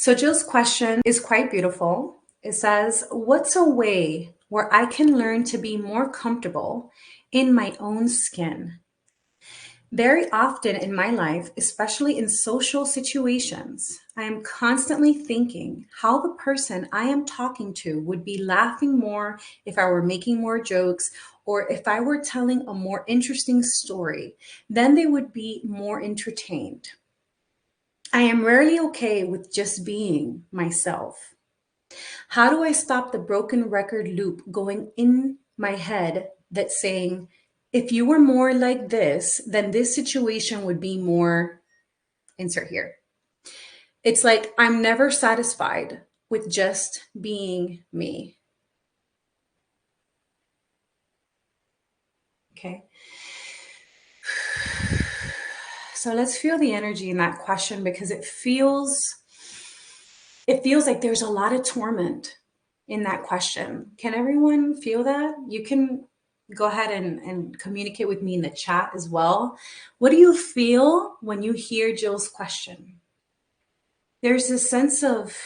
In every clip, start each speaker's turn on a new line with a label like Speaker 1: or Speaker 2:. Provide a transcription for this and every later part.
Speaker 1: So Jill's question is quite beautiful. It says, what's a way where I can learn to be more comfortable in my own skin? Very often in my life, especially in social situations, I am constantly thinking how the person I am talking to would be laughing more if I were making more jokes, or if I were telling a more interesting story, then they would be more entertained. I am rarely okay with just being myself. How do I stop the broken record loop going in my head that's saying, if you were more like this, then this situation would be more, insert here. It's like I'm never satisfied with just being me. Okay. So let's feel the energy in that question, because it feels like there's a lot of torment in that question. Can everyone feel that? You can go ahead and communicate with me in the chat as well. What do you feel when you hear Jill's question? There's this sense of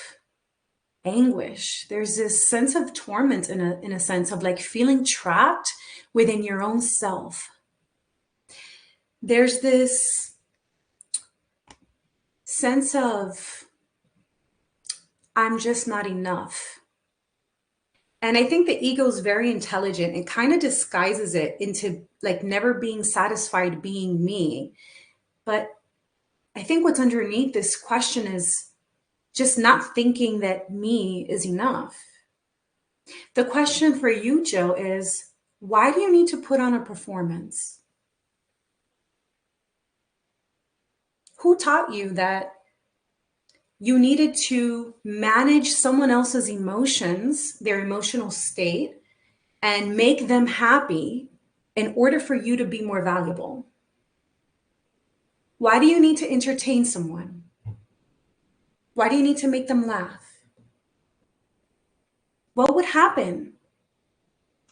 Speaker 1: anguish. There's this sense of torment in a sense of like feeling trapped within your own self. There's this sense of I'm just not enough. And I think the ego is very intelligent. It kind of disguises it into like never being satisfied being me. But I think what's underneath this question is just not thinking that me is enough. The question for you, Jill, is why do you need to put on a performance? Who taught you that you needed to manage someone else's emotions, their emotional state, and make them happy in order for you to be more valuable? Why do you need to entertain someone? Why do you need to make them laugh? What would happen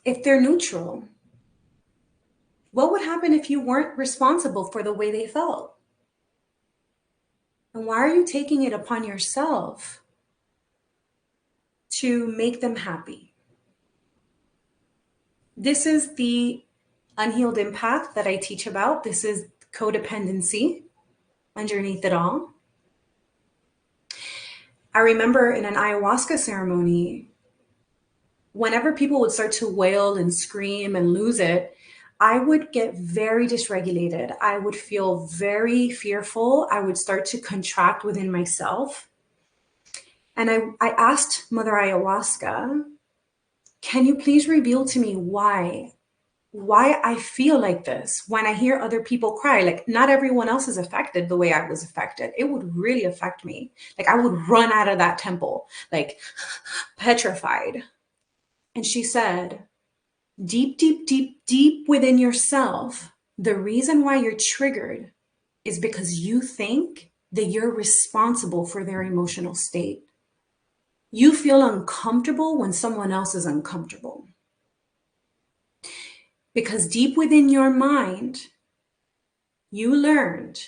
Speaker 1: if they're neutral? What would happen if you weren't responsible for the way they felt? And why are you taking it upon yourself to make them happy? This is the unhealed empath that I teach about. This is codependency underneath it all. I remember in an ayahuasca ceremony, whenever people would start to wail and scream and lose it, I would get very dysregulated. I would feel very fearful. I would start to contract within myself. And I asked Mother Ayahuasca, can you please reveal to me why I feel like this when I hear other people cry? Like, not everyone else is affected the way I was affected. It would really affect me. Like, I would run out of that temple, like petrified. And she said, deep, deep, deep, deep within yourself, the reason why you're triggered is because you think that you're responsible for their emotional state. You feel uncomfortable when someone else is uncomfortable. Because deep within your mind, you learned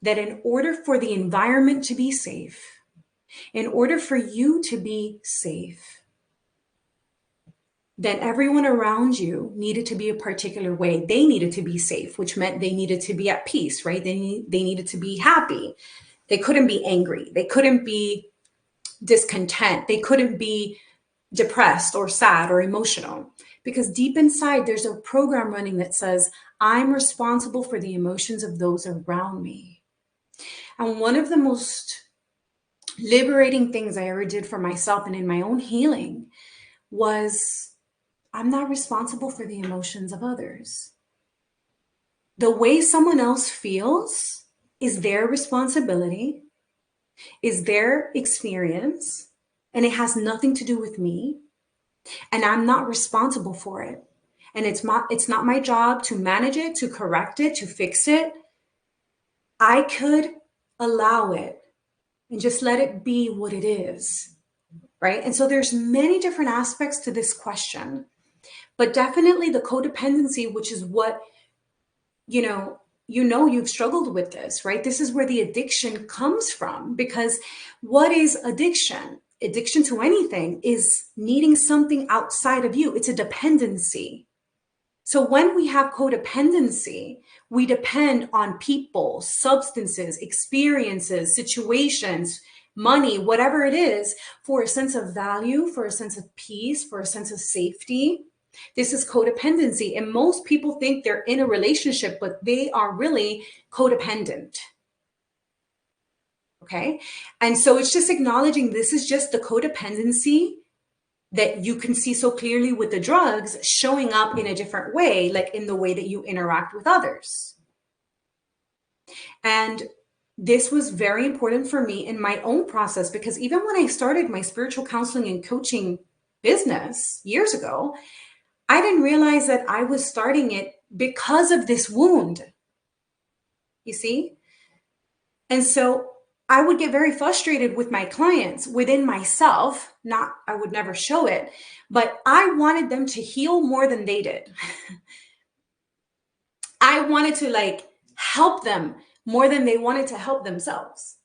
Speaker 1: that in order for the environment to be safe, in order for you to be safe, then everyone around you needed to be a particular way. They needed to be safe, which meant they needed to be at peace, right? They needed to be happy. They couldn't be angry. They couldn't be discontent. They couldn't be depressed or sad or emotional, because deep inside there's a program running that says, I'm responsible for the emotions of those around me. And one of the most liberating things I ever did for myself and in my own healing was, I'm not responsible for the emotions of others. The way someone else feels is their responsibility, is their experience, and it has nothing to do with me. And I'm not responsible for it. And it's not my job to manage it, to correct it, to fix it. I could allow it and just let it be what it is, right? And so there's many different aspects to this question, but definitely the codependency, which is what, you know you've struggled with this, right? This is where the addiction comes from, because what is addiction? Addiction to anything is needing something outside of you. It's a dependency. So when we have codependency, we depend on people, substances, experiences, situations, money, whatever it is, for a sense of value, for a sense of peace, for a sense of safety. This is codependency. And most people think they're in a relationship, but they are really codependent. Okay. And so it's just acknowledging this is just the codependency that you can see so clearly with the drugs showing up in a different way, like in the way that you interact with others. And this was very important for me in my own process, because even when I started my spiritual counseling and coaching business years ago, I didn't realize that I was starting it because of this wound, you see? And so I would get very frustrated with my clients within myself. Not, I would never show it, but I wanted them to heal more than they did. I wanted to like help them more than they wanted to help themselves.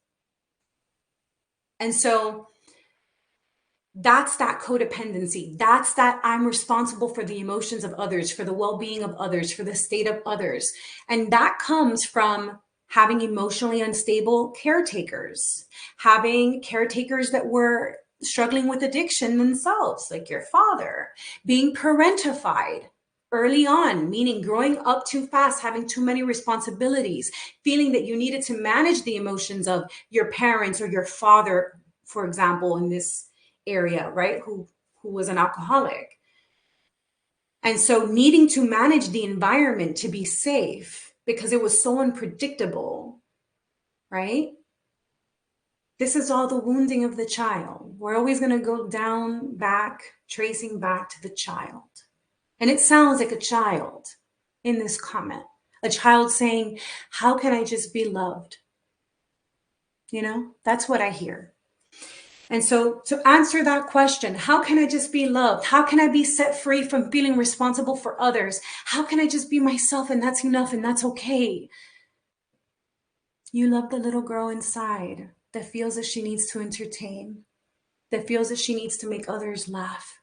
Speaker 1: And so that's that codependency. That's that I'm responsible for the emotions of others, for the well-being of others, for the state of others. And that comes from having emotionally unstable caretakers, having caretakers that were struggling with addiction themselves, like your father, being parentified early on, meaning growing up too fast, having too many responsibilities, feeling that you needed to manage the emotions of your parents or your father, for example, in this area, right? Who was an alcoholic. And so needing to manage the environment to be safe because it was so unpredictable, right? This is all the wounding of the child. We're always going to go down, back, tracing back to the child. And it sounds like a child in this comment, a child saying, how can I just be loved? You know, that's what I hear. And so to answer that question, how can I just be loved? How can I be set free from feeling responsible for others? How can I just be myself and that's enough and that's okay? You love the little girl inside that feels that she needs to entertain, that feels that she needs to make others laugh.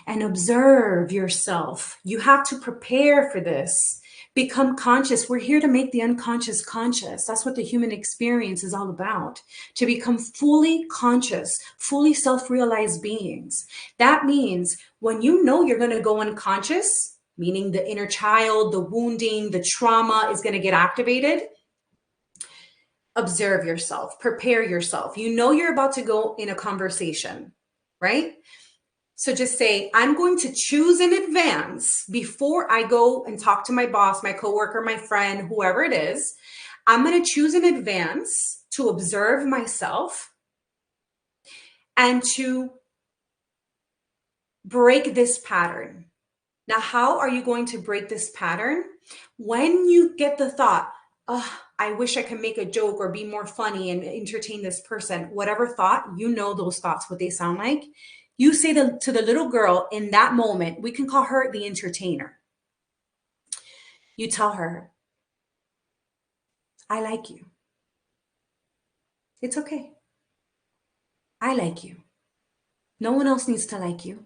Speaker 1: And observe yourself. You have to prepare for this. Become conscious. We're here to make the unconscious conscious. That's what the human experience is all about. To become fully conscious, fully self-realized beings. That means when you know you're going to go unconscious, meaning the inner child, the wounding, the trauma is going to get activated, observe yourself, prepare yourself. You know you're about to go in a conversation, right? So just say, I'm going to choose in advance before I go and talk to my boss, my coworker, my friend, whoever it is. I'm going to choose in advance to observe myself and to break this pattern. Now, how are you going to break this pattern? When you get the thought, oh, I wish I could make a joke or be more funny and entertain this person, whatever thought, you know those thoughts, what they sound like. You say to the little girl in that moment, we can call her the entertainer. You tell her, I like you. It's okay. I like you. No one else needs to like you.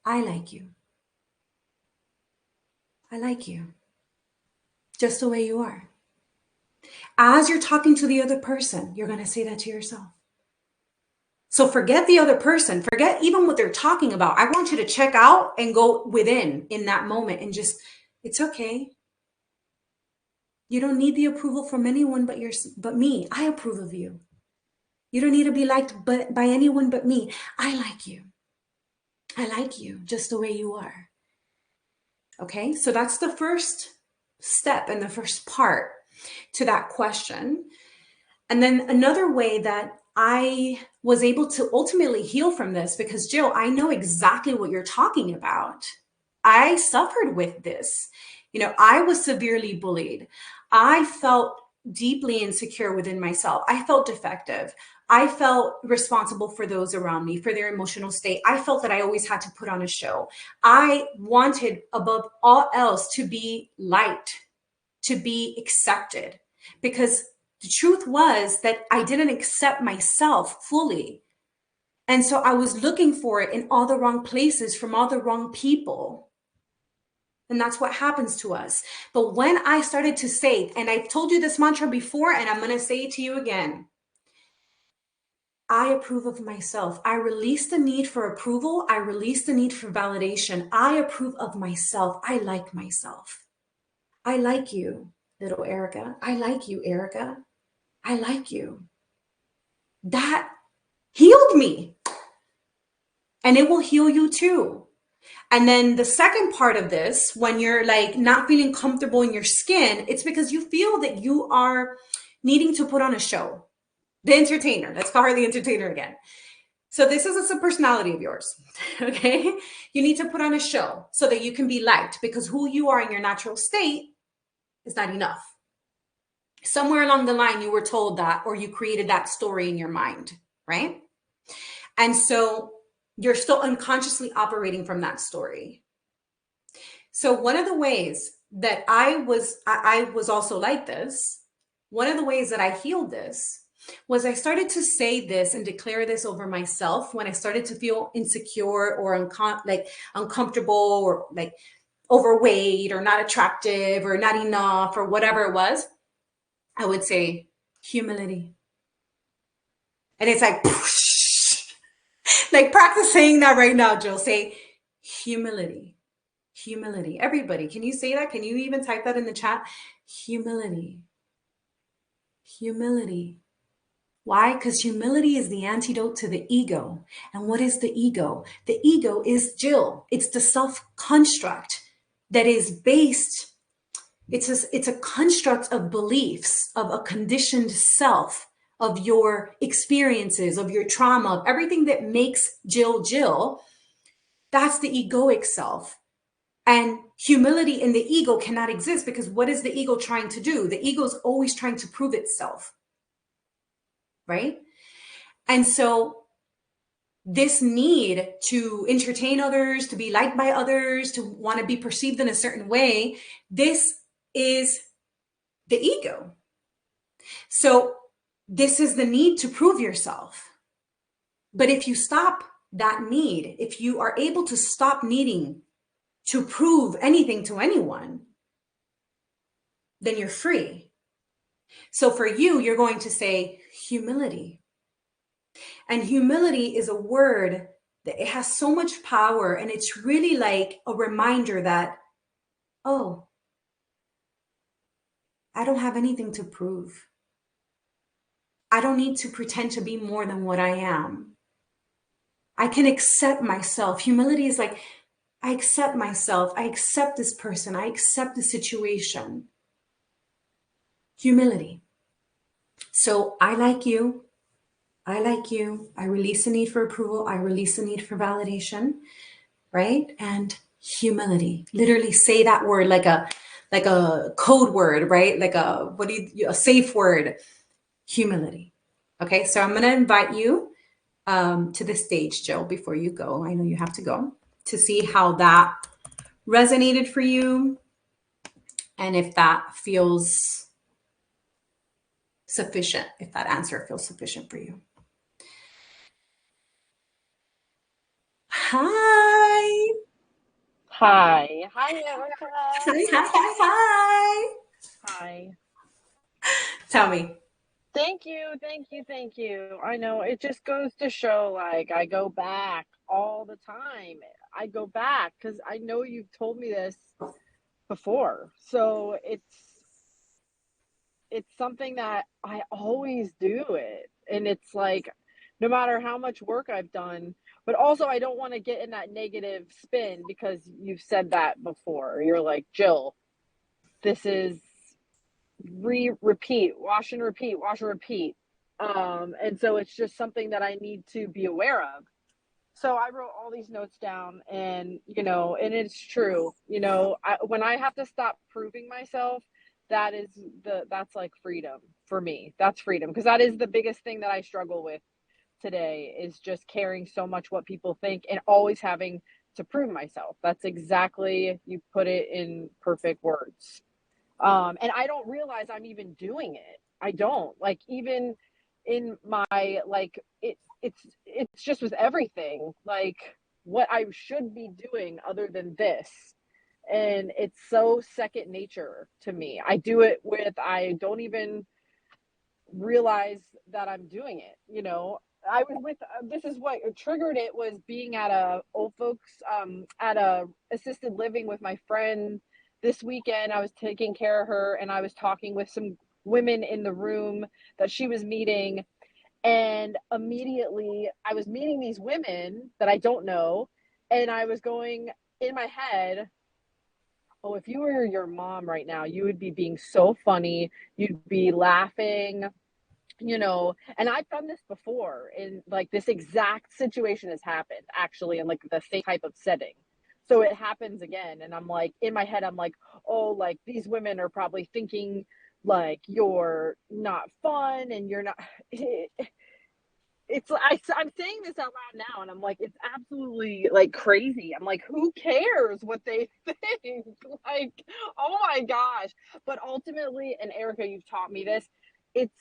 Speaker 1: I like you. I like you. Just the way you are. As you're talking to the other person, you're going to say that to yourself. So forget the other person, forget even what they're talking about. I want you to check out and go within in that moment and just, it's okay. You don't need the approval from anyone but me. I approve of you. You don't need to be liked by anyone but me. I like you. I like you just the way you are. Okay, so that's the first step and the first part to that question. And then another way that I was able to ultimately heal from this, because Jill, I know exactly what you're talking about. I suffered with this. You know, I was severely bullied. I felt deeply insecure within myself. I felt defective. I felt responsible for those around me, for their emotional state. I felt that I always had to put on a show. I wanted above all else to be liked, to be accepted, because the truth was that I didn't accept myself fully. And so I was looking for it in all the wrong places from all the wrong people. And that's what happens to us. But when I started to say, and I've told you this mantra before, and I'm going to say it to you again, I approve of myself. I release the need for approval. I release the need for validation. I approve of myself. I like myself. I like you, little Erica. I like you, Erica. I like you. That healed me. And it will heal you too. And then the second part of this, when you're like not feeling comfortable in your skin, it's because you feel that you are needing to put on a show. The entertainer, let's call her the entertainer again. So this is a personality of yours, okay? You need to put on a show so that you can be liked, because who you are in your natural state is not enough. Somewhere along the line, you were told that, or you created that story in your mind, right? And so you're still unconsciously operating from that story. So one of the ways that I was also like this, one of the ways that I healed this was I started to say this and declare this over myself when I started to feel insecure or uncomfortable or like overweight or not attractive or not enough or whatever it was. I would say humility. And it's like, like practice saying that right now, Jill. Say humility. Humility. Everybody, can you say that? Can you even type that in the chat? Humility. Humility. Why? Because humility is the antidote to the ego. And what is the ego? The ego is Jill. It's the self construct that is based, it's a construct of beliefs, of a conditioned self, of your experiences, of your trauma, of everything that makes Jill Jill. That's the egoic self. And humility in the ego cannot exist, because what is the ego trying to do? The ego is always trying to prove itself, right? And so this need to entertain others, to be liked by others, to want to be perceived in a certain way, this is the ego. So this is the need to prove yourself. But if you stop that need, if you are able to stop needing to prove anything to anyone, then you're free. So for you, you're going to say humility. And humility is a word that it has so much power, and it's really like a reminder that, oh, I don't have anything to prove. I don't need to pretend to be more than what I am. I can accept myself. Humility is like, I accept myself. I accept this person. I accept the situation. Humility. So I like you. I like you. I release the need for approval. I release the need for validation, right? And humility. Literally say that word like a code word, right? Like a safe word. Humility. Okay, so I'm going to invite you to the stage, Jill, before you go. I know you have to go, to see how that resonated for you and if that feels sufficient, if that answer feels sufficient for you. Hi.
Speaker 2: Hi. Hi, Erica.
Speaker 1: Hi, hi, hi, hi.
Speaker 2: Hi.
Speaker 1: Tell me.
Speaker 2: Thank you. Thank you. Thank you. I know it just goes to show, like, I go back all the time. I go back because I know you've told me this before. So it's something that I always do it. And it's like, no matter how much work I've done, but also I don't want to get in that negative spin because you've said that before. You're like, Jill, this is repeat, wash and repeat, wash and repeat. And so it's just something that I need to be aware of. So I wrote all these notes down, and and it's true. When I have to stop proving myself, that's like freedom for me. That's freedom, because that is the biggest thing that I struggle with today, is just caring so much what people think and always having to prove myself. That's exactly, you put it in perfect words. And I don't realize I'm even doing it. I don't, like, even in my, like, it's just with everything, like, what I should be doing other than this. And it's so second nature to me. I do it with, I don't even realize that I'm doing it. I was with, this is what triggered it, was being at a old folks, at a assisted living with my friend this weekend. I was taking care of her, and I was talking with some women in the room that she was meeting. And immediately I was meeting these women that I don't know. And I was going in my head, oh, if you were your mom right now, you would be being so funny. You'd be laughing, and I've done this before, in like this exact situation has happened actually in like the same type of setting. So it happens again, and I'm like, in my head I'm like, oh, like these women are probably thinking like you're not fun and you're not. I'm saying this out loud now, and I'm like, it's absolutely like crazy. I'm like, who cares what they think? Like, oh my gosh. But ultimately, and Erica, you've taught me this, it's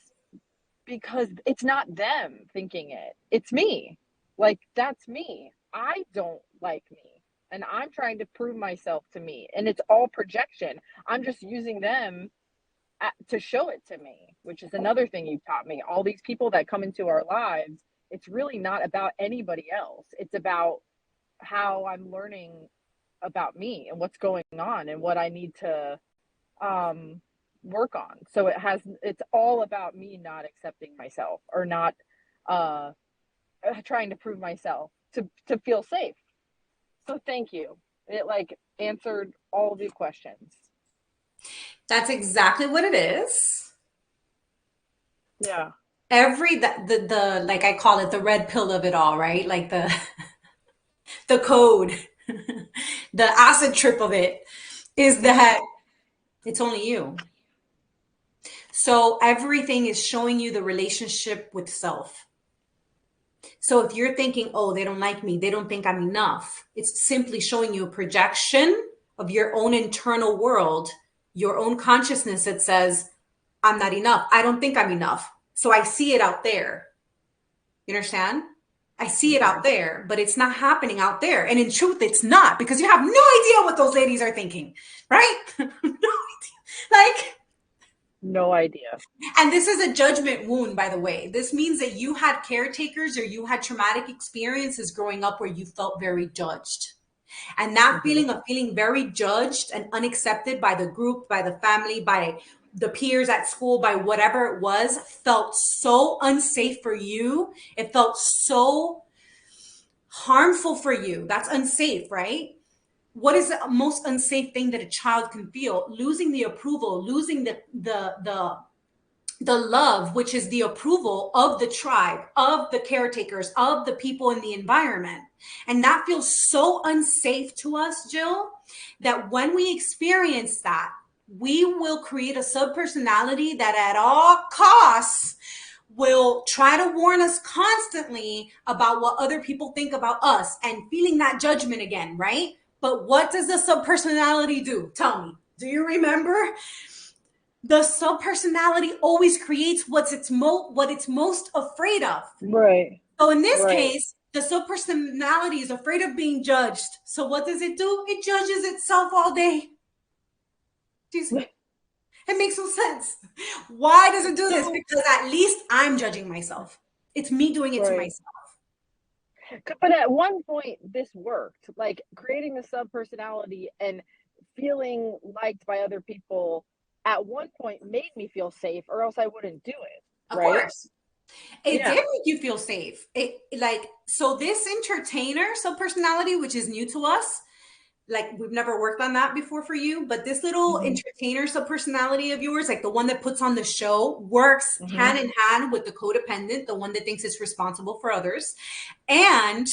Speaker 2: because it's not them thinking it. It's me. Like, that's me. I don't like me. And I'm trying to prove myself to me. And it's all projection. I'm just using them to show it to me, which is another thing you've taught me. All these people that come into our lives, it's really not about anybody else. It's about how I'm learning about me and what's going on and what I need to um, work on. So it's all about me not accepting myself, or not uh, trying to prove myself to feel safe. So thank you. It like answered all the questions.
Speaker 1: That's exactly what it is.
Speaker 2: Yeah.
Speaker 1: Every the like I call it the red pill of it all, right? Like the code, the acid trip of it is that it's only you. So everything is showing you the relationship with self. So if you're thinking, oh, they don't like me, they don't think I'm enough, it's simply showing you a projection of your own internal world, your own consciousness that says, I'm not enough. I don't think I'm enough. So I see it out there. You understand? I see it out
Speaker 2: Mm-hmm.
Speaker 1: there, but it's not happening out there. And in truth, it's not, because you have no idea what those ladies are thinking, right? No idea. Like,
Speaker 2: No idea.
Speaker 1: and this is a judgment wound, by the way. This means that you had caretakers or you had traumatic experiences growing up where you felt very judged. And that
Speaker 2: Mm-hmm.
Speaker 1: feeling of feeling very judged and unaccepted by the group, by the family, by the peers at school, by whatever it was, felt so unsafe for you. It felt so harmful for you. That's unsafe, right? What is the most unsafe thing that a child can feel? Losing the approval, losing the love, which is the approval of the tribe, of the caretakers, of the people in the environment. And that feels so unsafe to us, Jill, that when we experience that, we will create a subpersonality that at all costs will try to warn us constantly about what other people think about us and feeling that judgment again, right? But what does the subpersonality do? Tell me. Do you remember? The subpersonality always creates what it's most afraid of.
Speaker 2: Right.
Speaker 1: So in this
Speaker 2: Right.
Speaker 1: case, the subpersonality is afraid of being judged. So what does it do? It judges itself all day. Do you see? It makes no sense. Why does it do this?
Speaker 2: So,
Speaker 1: Because at least I'm judging myself. It's me doing it to
Speaker 2: right.
Speaker 1: myself.
Speaker 2: But at one point, this worked. Like, creating the sub personality and feeling liked by other people at one point made me feel safe, or else I wouldn't do it.
Speaker 1: Of
Speaker 2: Right?
Speaker 1: course. It did
Speaker 2: Yeah.
Speaker 1: make you feel safe. It like so this entertainer subpersonality, which is new to us, like we've never worked on that before for you, but this little
Speaker 2: Mm-hmm.
Speaker 1: entertainer subpersonality of yours, like the one that puts on the show, works
Speaker 2: Mm-hmm.
Speaker 1: hand in hand with the codependent, the one that thinks it's responsible for others, and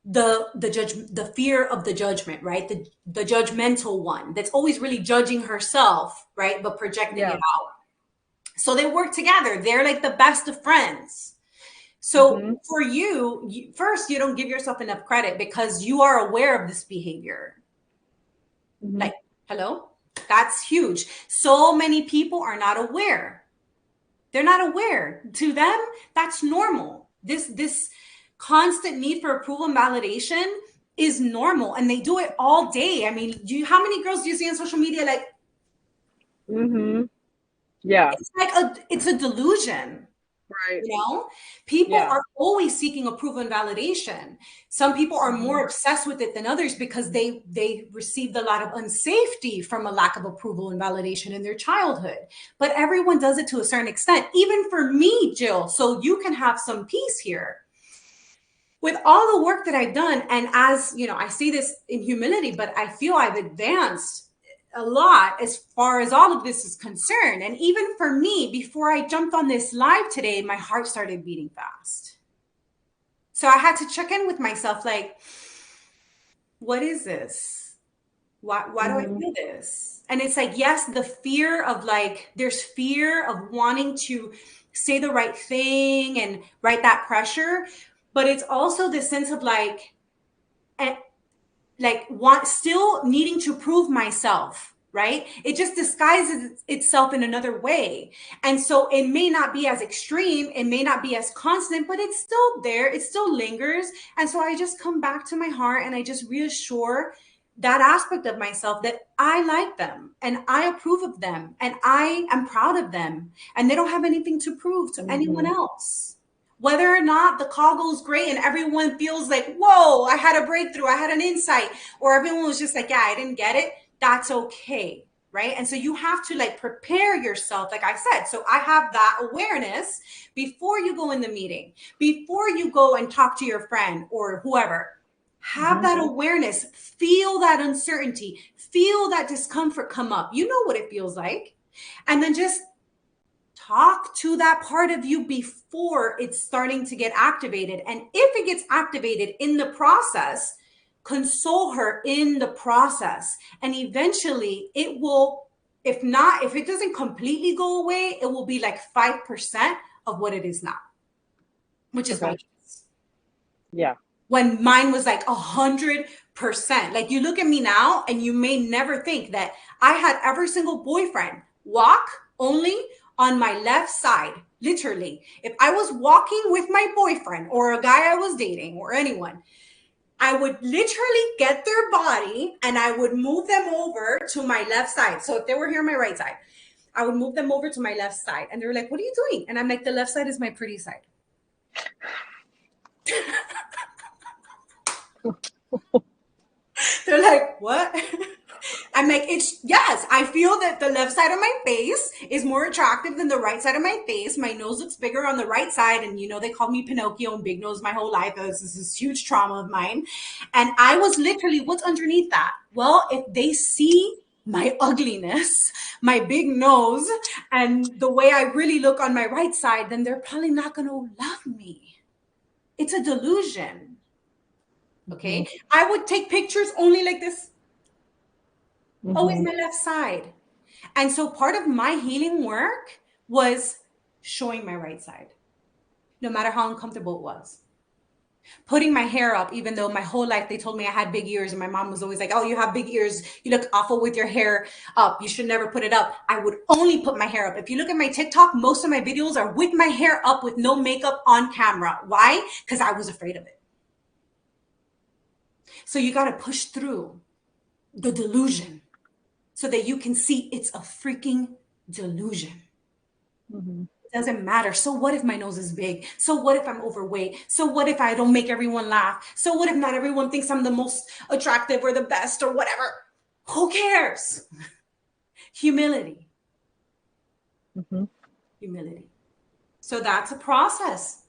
Speaker 1: the judge, the fear of the judgment, right? The judgmental one that's always really judging herself, right? But projecting it
Speaker 2: Yeah.
Speaker 1: out. So they work together. They're like the best of friends. So
Speaker 2: Mm-hmm.
Speaker 1: for you, first, you don't give yourself enough credit because you are aware of this behavior.
Speaker 2: Mm-hmm.
Speaker 1: Like, hello? That's huge. So many people are not aware. They're not aware. To them, that's normal. This constant need for approval and validation is normal, and they do it all day. I mean, how many girls do you see on social media? Like,
Speaker 2: Mm-hmm. Yeah.
Speaker 1: it's a delusion.
Speaker 2: Right.
Speaker 1: You know, people
Speaker 2: Yeah.
Speaker 1: are always seeking approval and validation. Some people are
Speaker 2: Mm-hmm.
Speaker 1: more obsessed with it than others because they received a lot of unsafety from a lack of approval and validation in their childhood. But everyone does it to a certain extent, even for me, Jill. So you can have some peace here. With all the work that I've done, and as you know, I say this in humility, but I feel I've advanced a lot as far as all of this is concerned. And even for me, before I jumped on this live today, my heart started beating fast. So I had to check in with myself, like, what is this? Why do I
Speaker 2: Mm-hmm.
Speaker 1: feel this? And it's like, yes, the fear of like, there's fear of wanting to say the right thing and right that pressure. But it's also this sense of like want still needing to prove myself, right? It just disguises itself in another way. And so it may not be as extreme, it may not be as constant, but it's still there, it still lingers. And so I just come back to my heart and I just reassure that aspect of myself that I like them and I approve of them and I am proud of them, and they don't have anything to prove to anyone
Speaker 2: Mm-hmm.
Speaker 1: else. Whether or not the call goes great and everyone feels like, whoa, I had a breakthrough, I had an insight, or everyone was just like, yeah, I didn't get it, that's okay. Right. And so you have to like prepare yourself, like I said. So I have that awareness before you go in the meeting, before you go and talk to your friend or whoever. Have
Speaker 2: Mm-hmm.
Speaker 1: that awareness, feel that uncertainty, feel that discomfort come up. You know what it feels like. And then just talk to that part of you before it's starting to get activated. And if it gets activated in the process, console her in the process. And eventually it will, if not, if it doesn't completely go away, it will be like 5% of what it is now, which is my
Speaker 2: Okay.
Speaker 1: choice.
Speaker 2: Yeah.
Speaker 1: When mine was like 100%. Like you look at me now and you may never think that I had every single boyfriend walk only on my left side. Literally, if I was walking with my boyfriend or a guy I was dating or anyone, I would literally get their body and I would move them over to my left side. So if they were here on my right side, I would move them over to my left side. And they were like, what are you doing? And I'm like, the left side is my pretty side. They're like, what? I'm like, it's yes, I feel that the left side of my face is more attractive than the right side of my face. My nose looks bigger on the right side. And, you know, they called me Pinocchio and big nose my whole life. This is this huge trauma of mine. And I was literally, what's underneath that? Well, if they see my ugliness, my big nose, and the way I really look on my right side, then they're probably not going to love me. It's a delusion.
Speaker 2: Mm-hmm.
Speaker 1: Okay. I would take pictures only like this. Always
Speaker 2: Mm-hmm.
Speaker 1: my left side. And so part of my healing work was showing my right side, no matter how uncomfortable it was. Putting my hair up, even though my whole life they told me I had big ears, and my mom was always like, oh, you have big ears. You look awful with your hair up. You should never put it up. I would only put my hair up. If you look at my TikTok, most of my videos are with my hair up with no makeup on camera. Why? Because I was afraid of it. So you got to push through the delusion so that you can see it's a freaking delusion.
Speaker 2: Mm-hmm.
Speaker 1: It doesn't matter. So what if my nose is big? So what if I'm overweight? So what if I don't make everyone laugh? So what if not everyone thinks I'm the most attractive or the best or whatever? Who cares? Humility.
Speaker 2: Mm-hmm.
Speaker 1: Humility. So that's a process.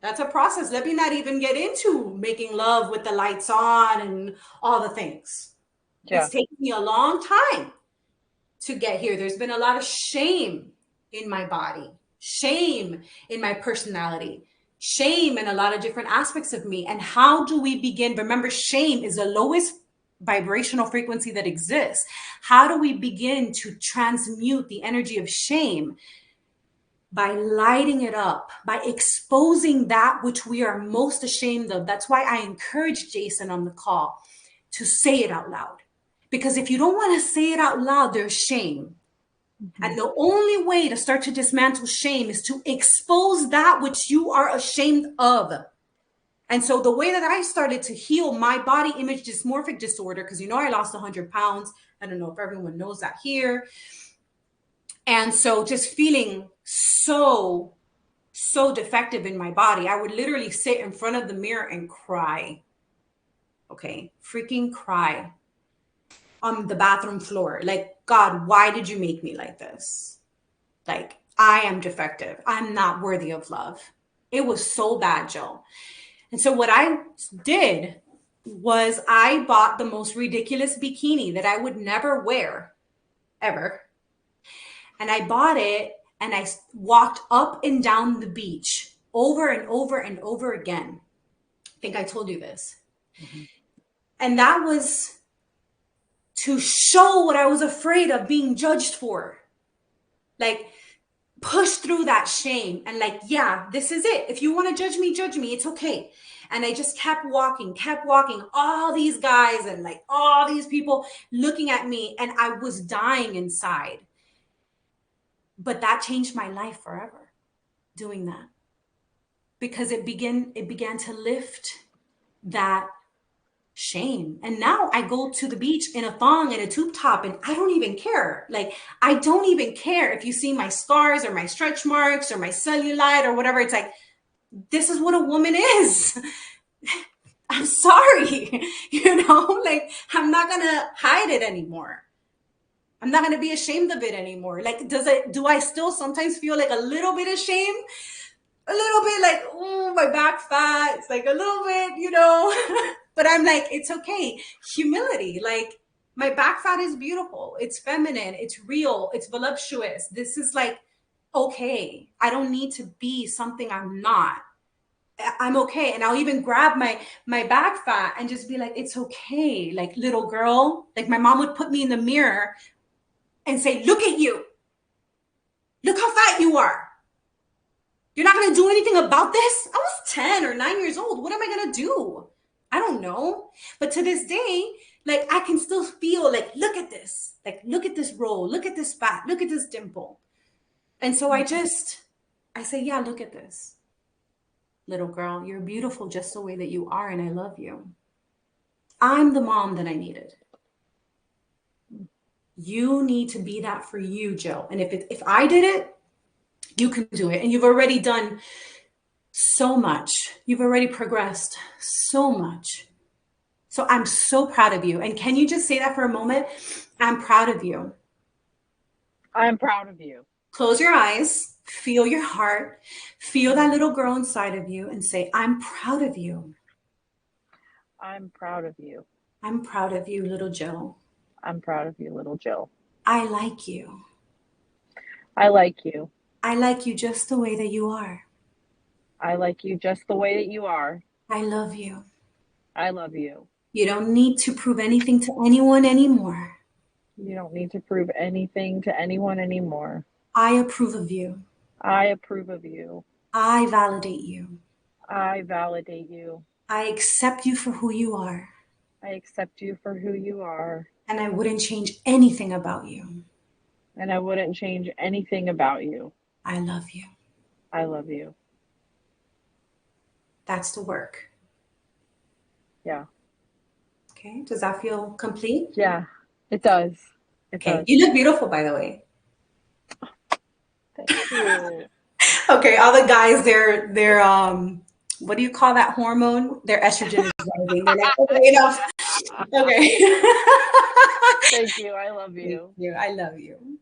Speaker 1: That's a process. Let me not even get into making love with the lights on and all the things.
Speaker 2: Yeah.
Speaker 1: It's taken me a long time to get here. There's been a lot of shame in my body, shame in my personality, shame in a lot of different aspects of me. And how do we begin? Remember, shame is the lowest vibrational frequency that exists. How do we begin to transmute the energy of shame? By lighting it up, by exposing that which we are most ashamed of. That's why I encourage Jason on the call to say it out loud, Because if you don't want to say it out loud, there's shame.
Speaker 2: Mm-hmm.
Speaker 1: And the only way to start to dismantle shame is to expose that which you are ashamed of. And so the way that I started to heal my body image dysmorphic disorder, because I lost 100 pounds. I don't know if everyone knows that here. And so just feeling so defective in my body, I would literally sit in front of the mirror and cry. Okay, freaking cry on the bathroom floor. Like, God, why did you make me like this? Like, I am defective. I'm not worthy of love. It was so bad, Jill. And so what I did was I bought the most ridiculous bikini that I would never wear ever. And I bought it and I walked up and down the beach over and over and over again. I think I told you this. Mm-hmm. And that was to show what I was afraid of being judged for. Like, push through that shame and like, yeah, this is it. If you want to judge me, it's okay. And I just kept walking, all these guys and like all these people looking at me, and I was dying inside. But that changed my life forever, doing that. Because it began to lift that shame. And now I go to the beach in a thong and a tube top and I don't even care. Like, I don't even care if you see my scars or my stretch marks or my cellulite or whatever. It's like, this is what a woman is. I'm sorry. Like, I'm not going to hide it anymore. I'm not going to be ashamed of it anymore. Like, do I still sometimes feel like a little bit of shame? A little bit like, oh, my back fat. It's like a little bit, but I'm like, it's okay. Humility. Like, my back fat is beautiful. It's feminine. It's real. It's voluptuous. This is like, okay. I don't need to be something I'm not. I'm okay. And I'll even grab my back fat and just be like, it's okay. Like, little girl, like my mom would put me in the mirror and say, look at you. Look how fat you are. You're not going to do anything about this? I was 10 or 9 years old. What am I going to do? I don't know. But to this day, like, I can still feel like, look at this. Like, look at this roll. Look at this fat. Look at this dimple. And so I say, yeah, look at this. Little girl, you're beautiful just the way that you are, and I love you. I'm the mom that I needed. You need to be that for you, Jill. And if I did it, you can do it. And you've already done so much. You've already progressed so much. So I'm so proud of you. And can you just say that for a moment? I'm proud of you.
Speaker 2: I'm proud of you.
Speaker 1: Close your eyes, feel your heart, feel that little girl inside of you and say, I'm proud of you.
Speaker 2: I'm proud of you.
Speaker 1: I'm proud of you, little Jill.
Speaker 2: I'm proud of you, little Jill.
Speaker 1: I like you.
Speaker 2: I like you.
Speaker 1: I like you just the way that you are.
Speaker 2: I like you just the way that you are.
Speaker 1: I love you.
Speaker 2: I love you.
Speaker 1: You don't need to prove anything to anyone anymore.
Speaker 2: You don't need to prove anything to anyone anymore.
Speaker 1: I approve of you.
Speaker 2: I approve of you.
Speaker 1: I validate you.
Speaker 2: I validate you.
Speaker 1: I accept you for who you are.
Speaker 2: I accept you for who you are.
Speaker 1: And I wouldn't change anything about you.
Speaker 2: And I wouldn't change anything about you.
Speaker 1: I love you.
Speaker 2: I love you.
Speaker 1: That's the work.
Speaker 2: Yeah.
Speaker 1: Okay. Does that feel complete?
Speaker 2: Yeah, it does.
Speaker 1: Okay. You look beautiful, by the way.
Speaker 2: Thank you.
Speaker 1: Okay. All the guys, they're what do you call that hormone? Their estrogen is rising. They're like, okay, enough. Okay.
Speaker 2: Thank you. I love you.
Speaker 1: Thank you. I love you.